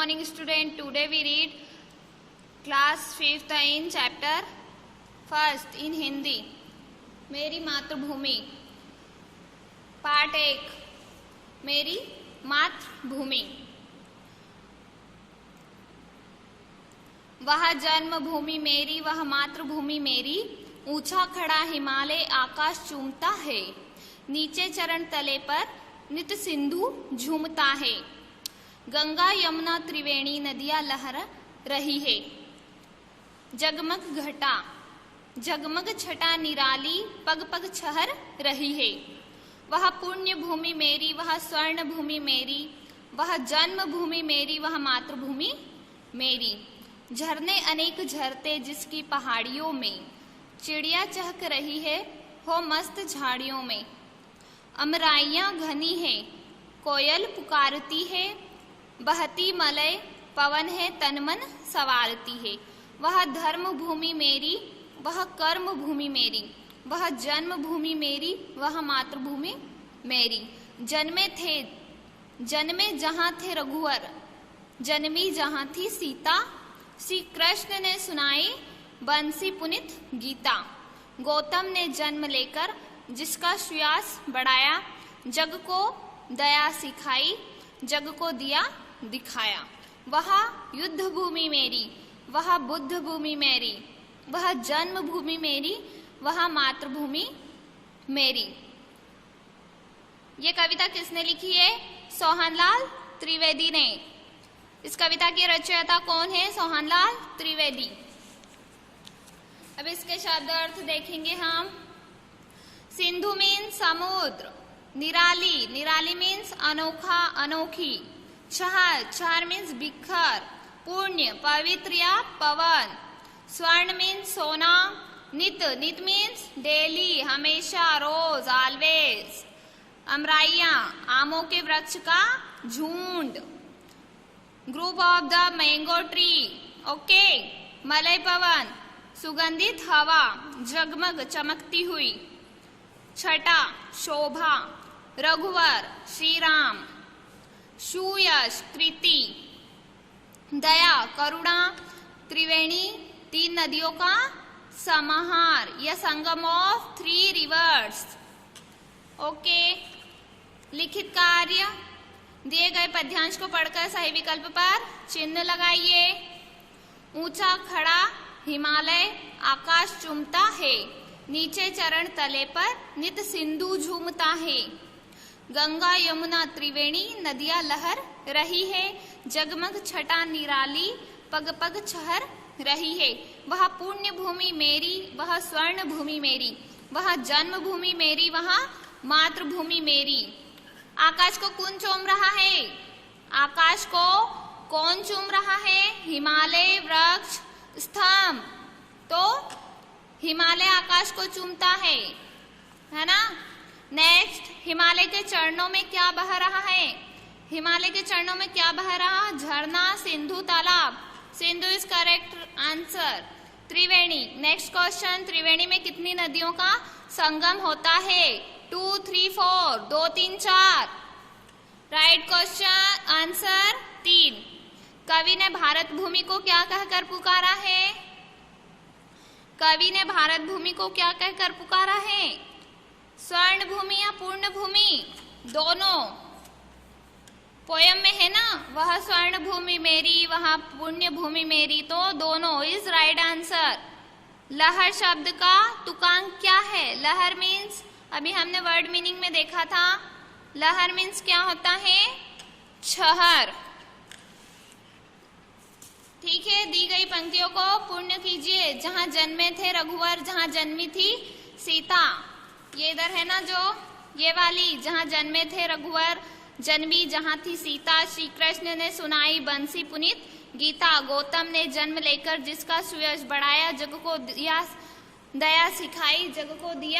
morning student. Today we read class 5th in chapter 1st in Hindi. मेरी मातृभूमि. Part 1. मेरी मातृभूमि. वह जन्मभूमि मेरी, वह मातृभूमि मेरी. ऊंचा खड़ा हिमालय आकाश चूमता है. नीचे चरण तले पर नित सिंधु झूमता है. गंगा यमुना त्रिवेणी नदियां लहर रही है. जगमग घटा जगमग छटा निराली पग पग छहर रही है. वह पुण्य भूमि मेरी, वह स्वर्ण भूमि मेरी. वह जन्मभूमि मेरी, वह मातृभूमि मेरी. झरने अनेक झरते जिसकी पहाड़ियों में. चिड़िया चहक रही है हो मस्त झाड़ियों में. अमराइयां घनी है, कोयल पुकारती है. बहती मलय पवन है, तन मन सवारती है. वह धर्म भूमि मेरी, वह कर्म भूमि मेरी. वह जन्मभूमि मेरी, वह मातृभूमि मेरी. जन्मे जहाँ थे रघुवर, जन्मी जहाँ थी सीता. श्री कृष्ण ने सुनाई बंसी पुनित गीता. गौतम ने जन्म लेकर जिसका श्रेयस बढ़ाया. जग को दया सिखाई, जग को दिया दिखाया. वह युद्ध भूमि मेरी, वह बुद्ध भूमि मेरी. वह जन्म भूमि मेरी, वह मातृभूमि मेरी. ये कविता किसने लिखी है? सोहनलाल त्रिवेदी ने. इस कविता की रचयिता कौन है? सोहनलाल त्रिवेदी. अब इसके शब्द अर्थ देखेंगे हम. सिंधु मीन्स समुद्र. निराली, निराली मीन्स अनोखा अनोखी. छहर मीन्स बिखर. पुण्य, पवित्र या पवन. स्वर्ण मीन्स सोना. नित मीन्स डेली, हमेशा, रोज, ऑलवेज. अमराइयां, आमों के वृक्ष का झुंड. Group of the mango tree. Okay. मलय पवन, सुगंधित हवा. जगमग, चमकती हुई. छटा, शोभा. रघुवर, श्री राम. सुयश, कृति. दया, करुणा. त्रिवेणी, 3 नदियों का समाहार या संगम ऑफ 3 रिवर्स. ओके. लिखित कार्य. दिए गए पद्यांश को पढ़कर सही विकल्प पर चिन्ह लगाइए. ऊंचा खड़ा हिमालय आकाश चूमता है. नीचे चरण तले पर नित सिंधु झूमता है. गंगा यमुना त्रिवेणी नदियां लहर रही है. जगमग छटा निराली पग पग छहर रही है. वह पुण्य भूमि मेरी, वह स्वर्ण भूमि मेरी. वह जन्मभूमि मेरी, वह मातृभूमि मेरी. आकाश को कौन चूम रहा है? आकाश को कौन चूम रहा है? हिमालय, वृक्ष, स्तंभ. तो हिमालय आकाश को चूमता है ना. नेक्स्ट, हिमालय के चरणों में क्या बह रहा है? हिमालय के चरणों में क्या बह रहा? झरना, सिंधु, तालाब. Sindhu is correct answer. Triveni. Next question, Triveni में कितनी नदियों का संगम होता है? 2, 3, 4. 2, 3, 4. Right question answer 3. कवि ने भारत भूमि को क्या कहकर पुकारा है? कवि ने भारत भूमि को क्या कहकर पुकारा है? स्वर्ण भूमि या पूर्ण भूमि? दोनों. पोयम में है ना, वह स्वर्ण भूमि मेरी, वह पुण्य भूमि मेरी. तो दोनों इज राइट आंसर. लहर शब्द का तुकांक क्या है? लहर मीन्स, अभी हमने वर्ड मीनिंग में देखा था, लहर मीन्स क्या होता है? छहर. ठीक है. दी गई पंक्तियों को पूर्ण कीजिए. जहां जन्मे थे रघुवर, जहां जन्मी थी सीता. ये इधर है ना, जो ये वाली, जहां जन्मे थे रघुवर, जन्मी जहां थी सीता. श्री कृष्ण ने सुनाई बंसी पुनीत गीता. गौतम ने जन्म लेकर जिसका सुयश बढ़ाया. जग को दिया दया सिखाई, जग को दिया